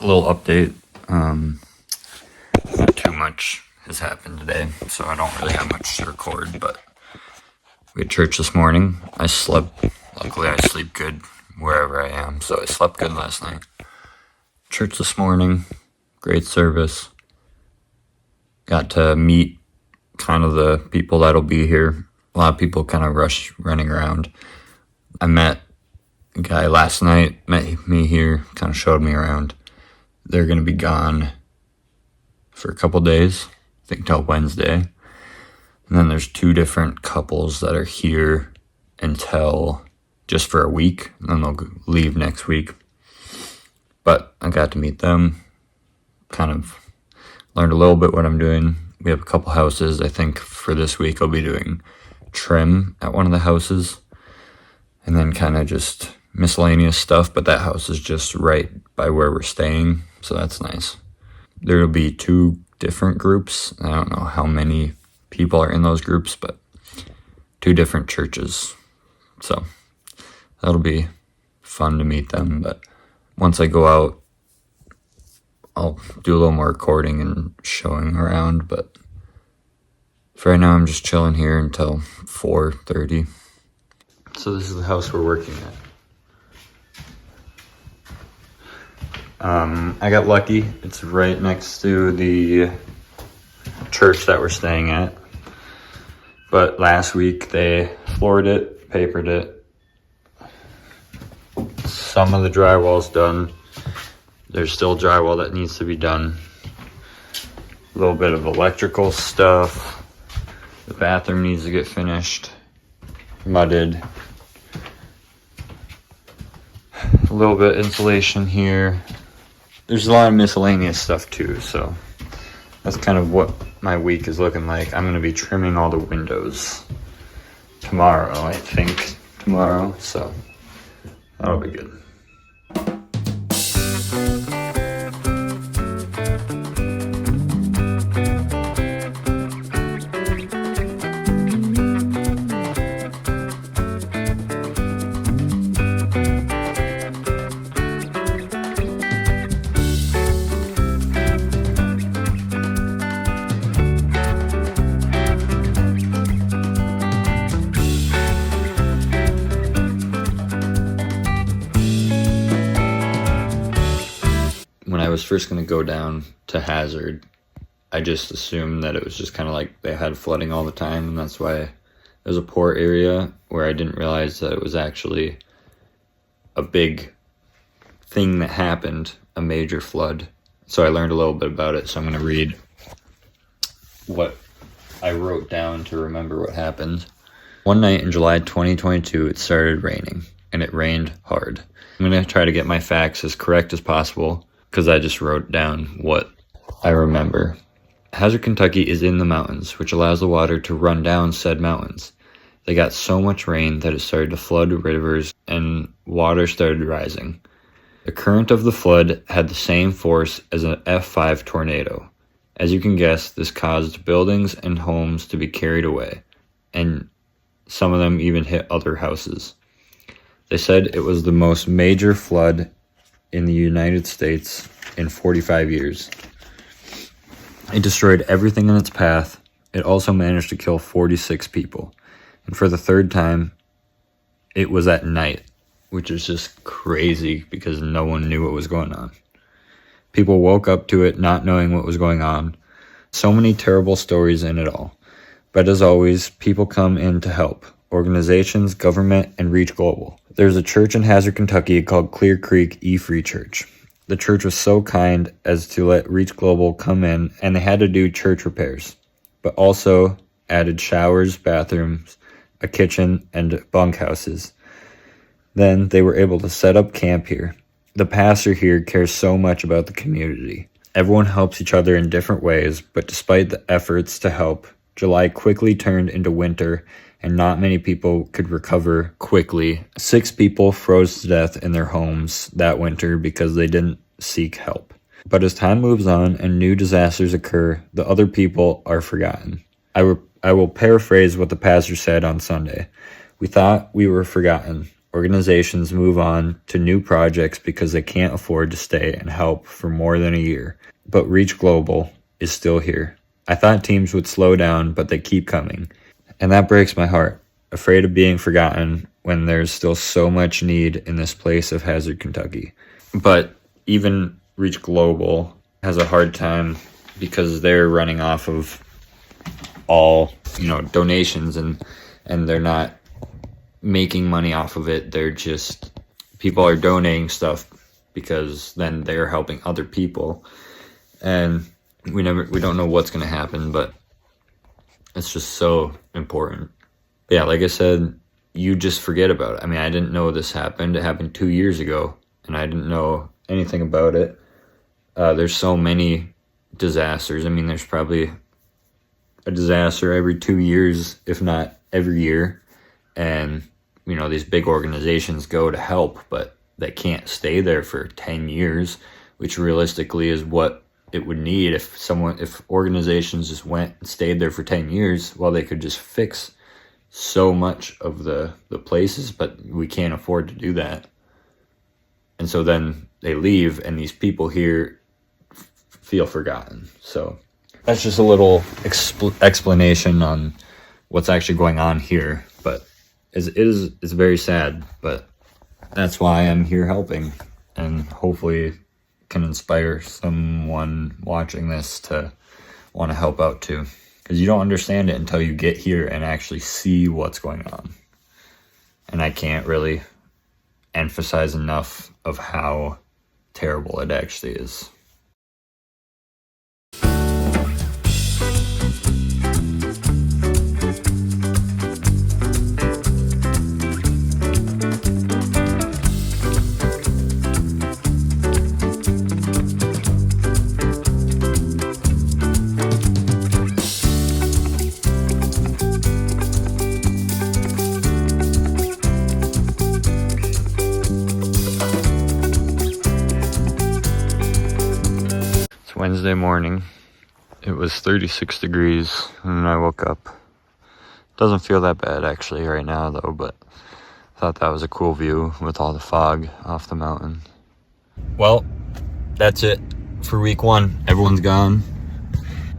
little update. Not too much has happened today, so I don't really have much to record, but we had church this morning. I slept. Luckily, I sleep good wherever I am, so I slept good last night. Church this morning, great service. Got to meet kind of the people that'll be here. A lot of people kind of running around. I met a guy last night, met me here, kind of showed me around. They're going to be gone for a couple days, I think till Wednesday. And then there's two different couples that are here until just for a week, and then they'll leave next week. But I got to meet them, kind of learned a little bit what I'm doing. We have a couple houses. I think for this week I'll be doing trim at one of the houses, and then kind of just miscellaneous stuff, but that house is just right by where we're staying, so that's nice. There'll be two different groups. I don't know how many people are in those groups, but two different churches, so that'll be fun to meet them. But once I go out, I'll do a little more recording and showing around, but for right now I'm just chilling here until 4:30. So this is the house we're working at. I got lucky. It's right next to the church that we're staying at. But last week they floored it, papered it. Some of the drywall's done. There's still drywall that needs to be done. A little bit of electrical stuff. The bathroom needs to get finished. Mudded. A little bit insulation here. There's a lot of miscellaneous stuff too, so that's kind of what my week is looking like. I'm going to be trimming all the windows tomorrow, I think. So that'll be good. When I was first going to go down to Hazard, I just assumed that it was just kind of like they had flooding all the time, and that's why it was a poor area, where I didn't realize that it was actually a big thing that happened, a major flood. So I learned a little bit about it, so I'm going to read what I wrote down to remember what happened. One night in July 2022, it started raining, and it rained hard. I'm going to try to get my facts as correct as possible, because I just wrote down what I remember. Hazard, Kentucky is in the mountains, which allows the water to run down said mountains. They got so much rain that it started to flood rivers and water started rising. The current of the flood had the same force as an F5 tornado. As you can guess, this caused buildings and homes to be carried away, and some of them even hit other houses. They said it was the most major flood in the United States in 45 years. It destroyed everything in its path. It also managed to kill 46 people. And for the third time, it was at night, which is just crazy because no one knew what was going on. People woke up to it not knowing what was going on. So many terrible stories in it all. But as always, people come in to help. Organizations, government, and Reach Global. There's a church in Hazard, Kentucky called Clear Creek E-Free Church. The church was so kind as to let Reach Global come in, and they had to do church repairs, but also added showers, bathrooms, a kitchen, and bunkhouses. Then they were able to set up camp here. The pastor here cares so much about the community. Everyone helps each other in different ways, but despite the efforts to help, July quickly turned into winter, and not many people could recover quickly. 6 people froze to death in their homes that winter because they didn't seek help. But as time moves on and new disasters occur, the other people are forgotten. I will paraphrase what the pastor said on Sunday. We thought we were forgotten, Organizations move on to new projects because they can't afford to stay and help for more than a year. But Reach Global is still here. I thought teams would slow down, but they keep coming. And that breaks my heart. Afraid of being forgotten when there's still so much need in this place of Hazard, Kentucky. But even Reach Global has a hard time because they're running off of all, donations and they're not making money off of it. They're just, people are donating stuff because then they're helping other people. And we don't know what's going to happen, but it's just so important. Yeah, like I said, you just forget about it. I mean, I didn't know this happened. It happened 2 years ago, and I didn't know anything about it. There's so many disasters. I mean, there's probably a disaster every 2 years, if not every year. And, these big organizations go to help, but they can't stay there for 10 years, which realistically is what it would need if organizations just went and stayed there for 10 years. Well, they could just fix so much of the places, but we can't afford to do that. And so then they leave, and these people here feel forgotten. So that's just a little explanation on what's actually going on here. But it's very sad, but that's why I'm here helping, and hopefully can inspire someone watching this to want to help out too. Because you don't understand it until you get here and actually see what's going on. And I can't really emphasize enough of how terrible it actually is. Wednesday morning. It was 36 degrees when I woke up. Doesn't feel that bad actually right now though, but I thought that was a cool view with all the fog off the mountain. Well, that's it for week 1. Everyone's gone.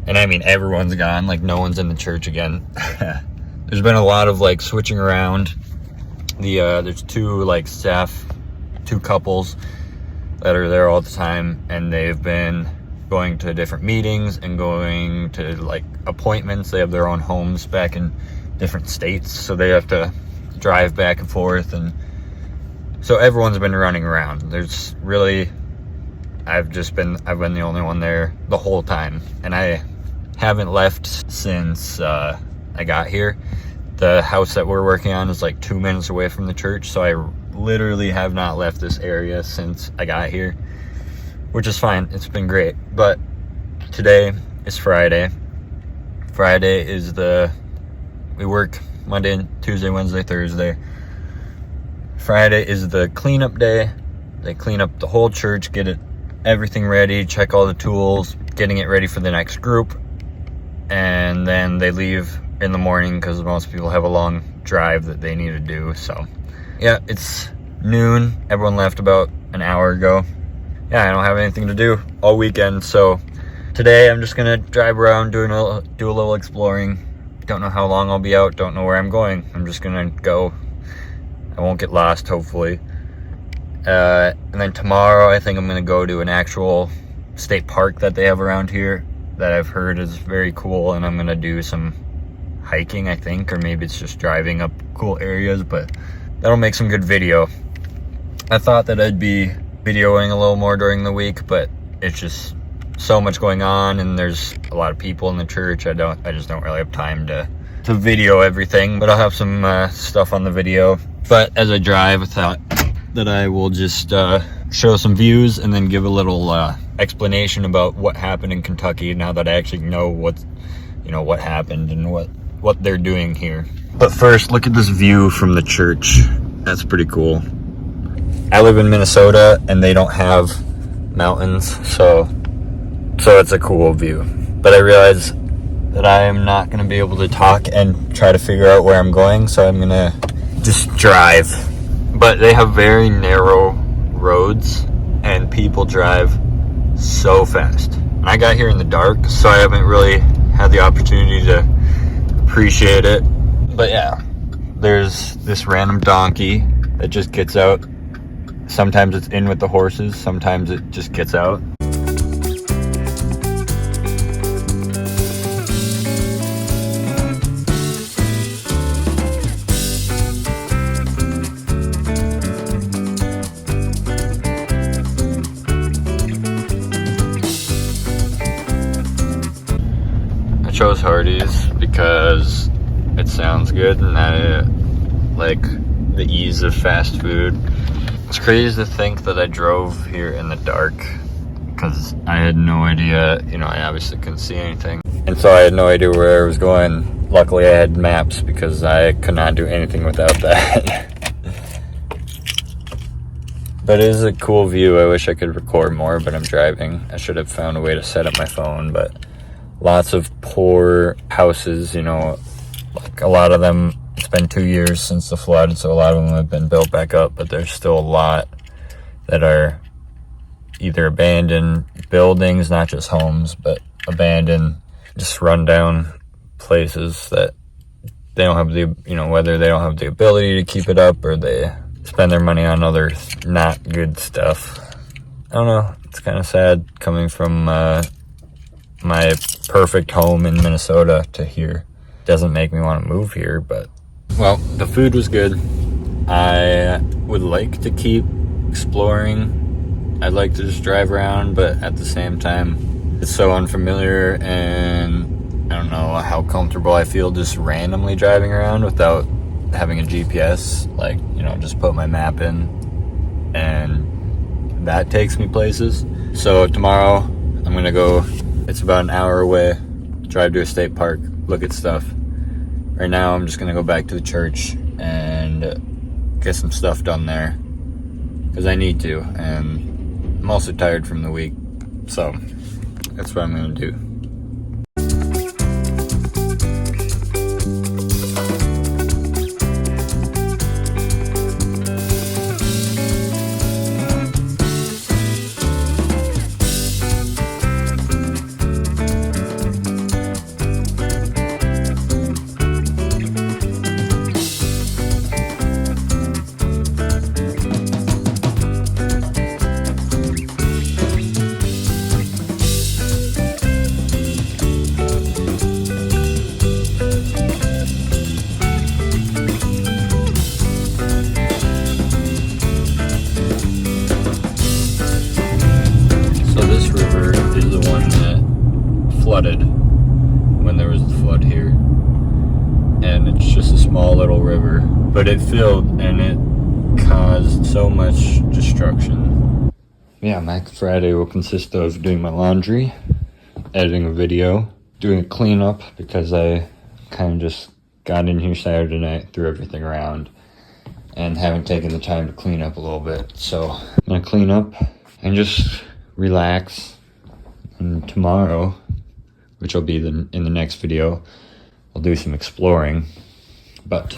And I mean everyone's gone, like no one's in the church again. There's been a lot of like switching around. There's 2 staff, 2 couples that are there all the time, and they've been going to different meetings and going to appointments. They have their own homes back in different states, so they have to drive back and forth, and so everyone's been running around. There's really, I've been the only one there the whole time, and I haven't left since I got here. The house that we're working on is 2 minutes away from the church, so I literally have not left this area since I got here, which is fine. It's been great. But today is Friday. Friday is we work Monday, Tuesday, Wednesday, Thursday. Friday is the cleanup day. They clean up the whole church, get everything ready, check all the tools, getting it ready for the next group. And then they leave in the morning because most people have a long drive that they need to do. So yeah, it's noon. Everyone left about an hour ago. Yeah, I don't have anything to do all weekend, so today I'm just gonna drive around, do a little exploring. Don't know how long I'll be out, don't know where I'm going. I'm just gonna go. I won't get lost, hopefully. And then tomorrow I think I'm gonna go to an actual state park that they have around here that I've heard is very cool, and I'm gonna do some hiking, I think, or maybe it's just driving up cool areas, but that'll make some good video. I thought that I'd be videoing a little more during the week, but it's just so much going on, and there's a lot of people in the church. I just don't really have time to video everything, but I'll have some stuff on the video. But as I drive, I thought that I will just show some views and then give a little explanation about what happened in Kentucky now that I actually know what happened and what they're doing here. But first, look at this view from the church. That's pretty cool. I live in Minnesota and they don't have mountains, so it's a cool view. But I realize that I am not going to be able to talk and try to figure out where I'm going, so I'm going to just drive. but they have very narrow roads and people drive so fast. And I got here in the dark, so I haven't really had the opportunity to appreciate it. But yeah, there's this random donkey that just gets out. Sometimes it's in with the horses, sometimes it just gets out. I chose Hardee's because it sounds good and I like the ease of fast food. It's crazy to think that I drove here in the dark because I had no idea, you know, I obviously couldn't see anything. And so I had no idea where I was going. Luckily I had maps because I could not do anything without that. But it is a cool view. I wish I could record more, but I'm driving. I should have found a way to set up my phone, but lots of poor houses, you know, like a lot of them, it's been 2 years since the flood, so a lot of them have been built back up, but there's still a lot that are either abandoned buildings, not just homes, but abandoned, just rundown places that they don't have the, you know, whether they don't have the ability to keep it up or they spend their money on other not good stuff. I don't know, it's kind of sad coming from my perfect home in Minnesota to here. Doesn't make me want to move here, but well, the food was good. I would like to keep exploring. I'd like to just drive around, but at the same time, it's so unfamiliar and I don't know how comfortable I feel just randomly driving around without having a GPS. Like, you know, just put my map in and that takes me places. So tomorrow I'm gonna go, it's about an hour away, drive to a state park, look at stuff. Right now I'm just gonna go back to the church and get some stuff done there because I need to, and I'm also tired from the week, so that's what I'm gonna do. Flooded when there was the flood here, and it's just a small little river, but it filled and it caused so much destruction. Yeah, Mac Friday will consist of doing my laundry, editing a video, doing a cleanup because I kind of just got in here Saturday night, threw everything around, and haven't taken the time to clean up a little bit. So I'm gonna clean up and just relax, and tomorrow, which will be in the next video, I'll do some exploring. But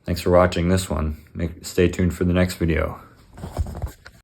thanks for watching this one. Stay tuned for the next video.